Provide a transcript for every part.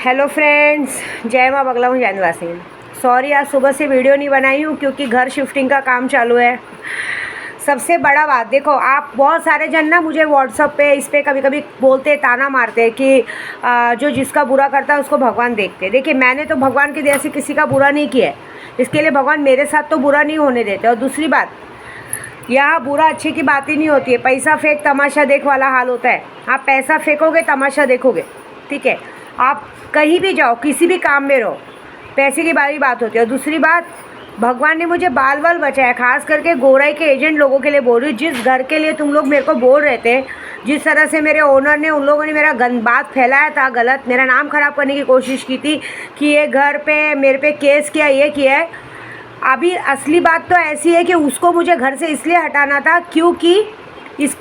Hello friends, जय माँ बगला हूँ जानवासी। सॉरी आज सुबह से वीडियो नहीं बनाई हूँ क्योंकि घर शिफ्टिंग का काम चालू है। सबसे बड़ा बात देखो, आप बहुत सारे जन ना मुझे व्हाट्सअप पे इस पे कभी कभी बोलते ताना मारते कि जो जिसका बुरा करता है उसको भगवान देखते। देखिए, मैंने तो भगवान के दया से किसी का बुरा नहीं किया है, इसके लिए भगवान मेरे साथ तो बुरा नहीं होने देते। और दूसरी बात, यहाँ बुरा अच्छे की बात ही नहीं होती है। पैसा फेंक तमाशा देख वाला हाल होता है। आप पैसा फेंकोगे, तमाशा देखोगे, ठीक है। आप कहीं भी जाओ, किसी भी काम में रहो, पैसे की बारी बात होती है। और दूसरी बात, भगवान ने मुझे बाल बाल बचाया, खास करके गोराई के एजेंट लोगों के लिए बोल रही हूँ। जिस घर के लिए तुम लोग मेरे को बोल रहे थे, जिस तरह से मेरे ओनर ने, उन लोगों ने मेरा बात फैलाया था, गलत मेरा नाम ख़राब करने की कोशिश की थी कि ये घर पे मेरे पे केस किया, ये किया है। अभी असली बात तो ऐसी है कि उसको मुझे घर से इसलिए हटाना था क्योंकि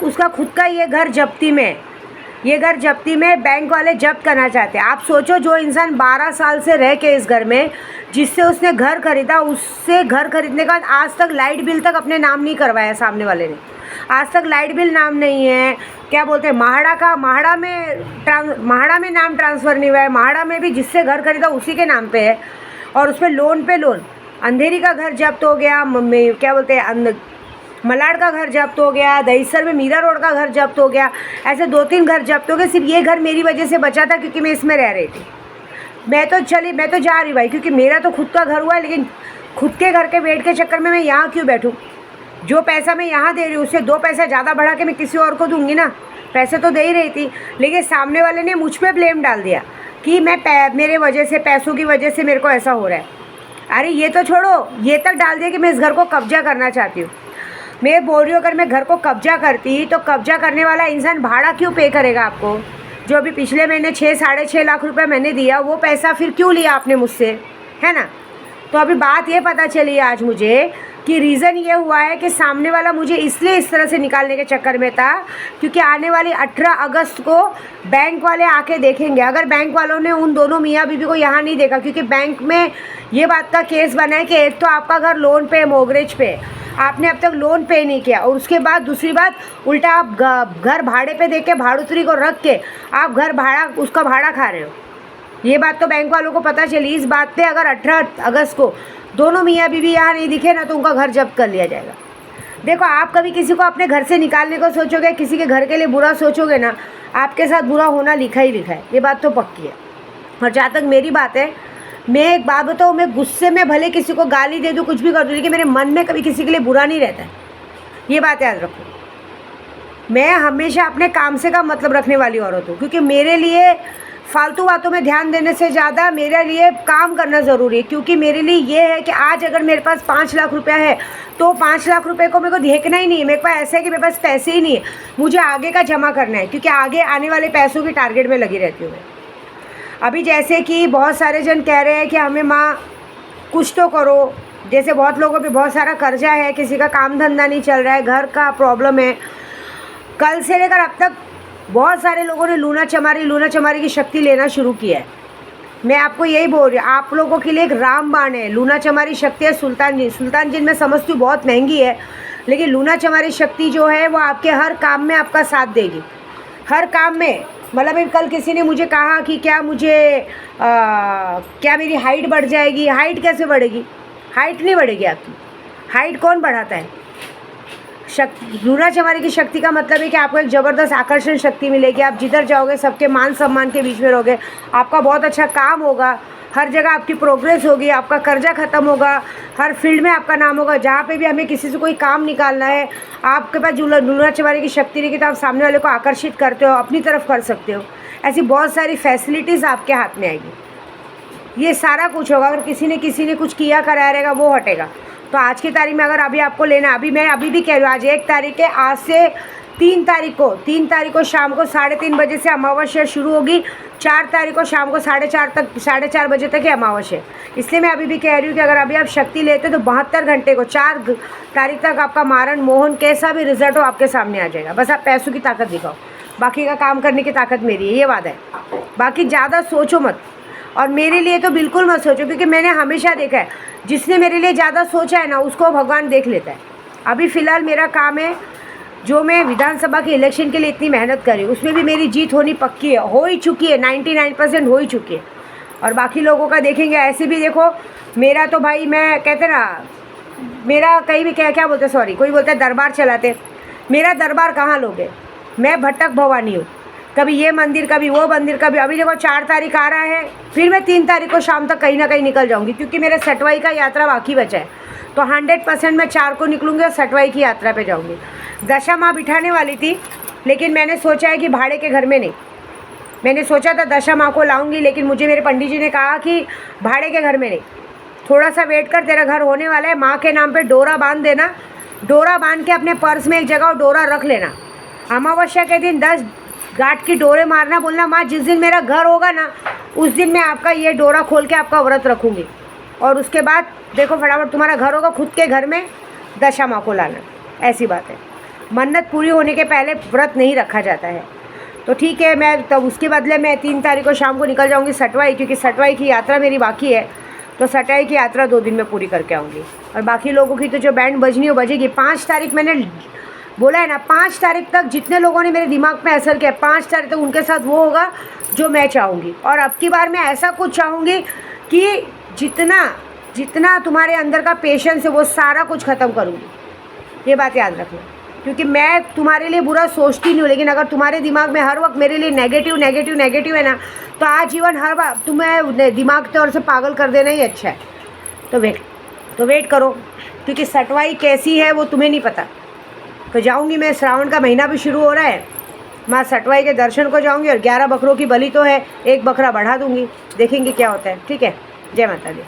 उसका खुद का ये घर जब्ती में, ये घर जब्ती में बैंक वाले जब्त करना चाहते हैं। आप सोचो, जो इंसान 12 साल से रह के इस घर में, जिससे उसने घर खरीदा, उससे घर खरीदने के बाद आज तक लाइट बिल तक अपने नाम नहीं करवाया सामने वाले ने। आज तक लाइट बिल नाम नहीं है, क्या बोलते हैं, महाड़ा में नाम ट्रांसफ़र नहीं हुआ है। महाड़ा में भी जिससे घर खरीदा उसी के नाम पे है, और उस पर लोन पे लोन। अंधेरी का घर जब्त हो गया, क्या बोलते हैं, मलाड का घर जब्त हो गया, दहीसर में मीरा रोड का घर जब्त हो गया। ऐसे 2-3 घर जब्त हो गए। सिर्फ ये घर मेरी वजह से बचा था क्योंकि मैं इसमें रह रही थी। मैं तो जा रही भाई, क्योंकि मेरा तो खुद का घर हुआ है, लेकिन खुद के घर के वेट के चक्कर में मैं यहाँ क्यों बैठूँ। जो पैसा मैं यहाँ दे रही हूँ उससे 2 पैसा ज़्यादा बढ़ा के मैं किसी और को दूँगी ना। पैसे तो दे ही रही थी, लेकिन सामने वाले ने मुझ पर ब्लेम डाल दिया कि मेरे वजह से, पैसों की वजह से मेरे को ऐसा हो रहा है। अरे ये तो छोड़ो, ये तक डाल दिया कि मैं इस घर को कब्जा करना चाहती हूँ। मैं बोल रही हूँ, अगर मैं घर को कब्जा करती तो कब्जा करने वाला इंसान भाड़ा क्यों पे करेगा आपको। जो अभी पिछले महीने 6-6.5 लाख रुपए मैंने दिया, वो पैसा फिर क्यों लिया आपने मुझसे, है ना। तो अभी बात ये पता चली आज मुझे कि रीज़न ये हुआ है कि सामने वाला मुझे इसलिए इस तरह से निकालने के चक्कर में था क्योंकि आने वाली 18 अगस्त को बैंक वाले आके देखेंगे। अगर बैंक वालों ने उन दोनों मियाँ बीबी को यहाँ नहीं देखा, क्योंकि बैंक में ये बात का केस बना है कि एक तो आपका घर लोन पे, मोगरेज पे, आपने अब तक लोन पे नहीं किया, और उसके बाद दूसरी बात, उल्टा आप घर भाड़े पे दे के, भाड़ूतरी को रख के आप घर भाड़ा, उसका भाड़ा खा रहे हो। ये बात तो बैंक वालों को पता चली। इस बात पे अगर 18 अगस्त को दोनों मियाँ बीवी यहाँ नहीं दिखे ना, तो उनका घर जब्त कर लिया जाएगा। देखो, आप कभी किसी को अपने घर से निकालने को सोचोगे, किसी के घर के लिए बुरा सोचोगे ना, आपके साथ बुरा होना लिखा ही लिखा है। ये बात तो पक्की है। और जहाँ तक मेरी बात है, मैं एक बात बताऊँ, मैं गुस्से में भले किसी को गाली दे दूँ, कुछ भी कर दूँ, लेकिन मेरे मन में कभी किसी के लिए बुरा नहीं रहता है। ये बात याद रखो। मैं हमेशा अपने काम से का मतलब रखने वाली औरत हूँ, क्योंकि मेरे लिए फालतू बातों में ध्यान देने से ज़्यादा मेरे लिए काम करना ज़रूरी है। क्योंकि मेरे लिए ये है कि आज अगर मेरे पास 5 लाख रुपया है, तो 5 लाख रुपए को मेरे को देखना ही नहीं है। मेरे पास ऐसा है कि मेरे पास पैसे ही नहीं है, मुझे आगे का जमा करना है, क्योंकि आगे आने वाले पैसों की टारगेट में लगी रहती हूँ मैं। अभी जैसे कि बहुत सारे जन कह रहे हैं कि हमें माँ कुछ तो करो, जैसे बहुत लोगों पे बहुत सारा कर्जा है, किसी का काम धंधा नहीं चल रहा है, घर का प्रॉब्लम है। कल से लेकर अब तक बहुत सारे लोगों ने लूना चमारी की शक्ति लेना शुरू किया है। मैं आपको यही बोल रही हूँ, आप लोगों के लिए एक रामबाण है। लूना चमारी शक्ति है सुल्तान जिन मैं समझती हूँ बहुत महंगी है, लेकिन लूना चमारी शक्ति जो है वो आपके हर काम में आपका साथ देगी, हर काम में। मतलब कल किसी ने मुझे कहा कि क्या मेरी हाइट बढ़ जाएगी। हाइट कैसे बढ़ेगी? हाइट नहीं बढ़ेगी आपकी। हाइट कौन बढ़ाता है? लूना चमारी की शक्ति का मतलब है कि आपको एक ज़बरदस्त आकर्षण शक्ति मिलेगी। आप जिधर जाओगे सबके मान सम्मान के बीच में रहोगे, आपका बहुत अच्छा काम होगा, हर जगह आपकी प्रोग्रेस होगी, आपका कर्जा ख़त्म होगा, हर फील्ड में आपका नाम होगा। जहाँ पे भी हमें किसी से कोई काम निकालना है, आपके पास लूना चमारी की शक्ति रहेगी तो आप सामने वाले को आकर्षित करते हो, अपनी तरफ कर सकते हो। ऐसी बहुत सारी फैसिलिटीज़ आपके हाथ में आएगी। ये सारा कुछ होगा। अगर किसी ने कुछ किया कराया रहेगा, वो हटेगा। तो आज की तारीख में अगर अभी आपको लेना, मैं अभी भी कह रही हूँ, आज 1 तारीख है, आज से 3 तारीख को शाम को 3:30 बजे से अमावस्या शुरू होगी। 4 तारीख को शाम को 4:30 बजे तक ही अमावस्या। इसलिए मैं अभी भी कह रही हूँ कि अगर अभी आप शक्ति लेते तो 72 घंटे को 4 तारीख तक आपका मारण मोहन कैसा भी रिजल्ट हो आपके सामने आ जाएगा। बस आप पैसों की ताकत दिखाओ, बाकी का काम करने की ताकत मेरी है, ये वादा है। बाकी ज़्यादा सोचो मत, और मेरे लिए तो बिल्कुल मत सोचो, क्योंकि मैंने हमेशा देखा है जिसने मेरे लिए ज़्यादा सोचा है ना, उसको भगवान देख लेता है। अभी फ़िलहाल मेरा काम है, जो मैं विधानसभा के इलेक्शन के लिए इतनी मेहनत करी, उसमें भी मेरी जीत होनी पक्की है, हो ही चुकी है, 99% हो ही चुकी है। और बाकी लोगों का देखेंगे ऐसे भी। देखो मेरा तो भाई, मैं कहते ना, मेरा कहीं भी क्या बोलते, सॉरी, कोई बोलता है दरबार चलाते, मेरा दरबार कहाँ लोगे। मैं भटक भवानी हूँ, कभी ये मंदिर कभी वो मंदिर कभी। अभी देखो 4 तारीख आ रहा है, फिर मैं 3 तारीख को शाम तक कहीं ना कहीं निकल जाऊँगी, क्योंकि मेरे सटवाई का यात्रा बाकी बचा है। तो 100% मैं 4 को निकलूँगी और सटवाई की यात्रा पे जाऊँगी। दशा माँ बिठाने वाली थी, लेकिन मैंने सोचा है कि भाड़े के घर में नहीं। मैंने सोचा था दशा माँ को लाऊंगी, लेकिन मुझे मेरे पंडित जी ने कहा कि भाड़े के घर में नहीं, थोड़ा सा वेट कर, तेरा घर होने वाला है। माँ के नाम पे डोरा बांध देना, डोरा बांध के अपने पर्स में एक जगह डोरा रख लेना। अमावस्या के दिन 10 गांठ की डोरे मारना, बोलना माँ जिस दिन मेरा घर होगा ना, उस दिन मैं आपका ये डोरा खोल के आपका व्रत रखूँगी। और उसके बाद देखो फटाफट तुम्हारा घर होगा, खुद के घर में दशा माँ को लाना। ऐसी बात है, मन्नत पूरी होने के पहले व्रत नहीं रखा जाता है। तो ठीक है, मैं तब उसके बदले मैं 3 तारीख को शाम को निकल जाऊंगी सटवाई, क्योंकि सटवाई की यात्रा मेरी बाकी है। तो सटवाई की यात्रा 2 दिन में पूरी करके आऊँगी। और बाकी लोगों की तो जो बैंड बजनी हो बजेगी। 5 तारीख मैंने बोला है ना, 5 तारीख तक जितने लोगों ने मेरे दिमाग में असर किया, 5 तारीख तक उनके साथ वो होगा जो मैं चाहूँगी। और अब की बार मैं ऐसा कुछ चाहूँगी कि जितना तुम्हारे अंदर का पेशेंस है वो सारा कुछ ख़त्म करूँगी। ये बात याद रखना, क्योंकि मैं तुम्हारे लिए बुरा सोचती नहीं हूँ, लेकिन अगर तुम्हारे दिमाग में हर वक्त मेरे लिए नेगेटिव नेगेटिव नेगेटिव है ना, तो आजीवन हर बार तुम्हें दिमाग तौर से पागल कर देना ही अच्छा है। तो वेट करो, क्योंकि सटवाई कैसी है वो तुम्हें नहीं पता। तो जाऊँगी मैं, श्रावण का महीना भी शुरू हो रहा है, माँ सटवाई के दर्शन को जाऊँगी। और 11 बकरों की बलि तो है, 1 बकरा बढ़ा दूँगी, देखेंगे क्या होता है। ठीक है, जय माता दी।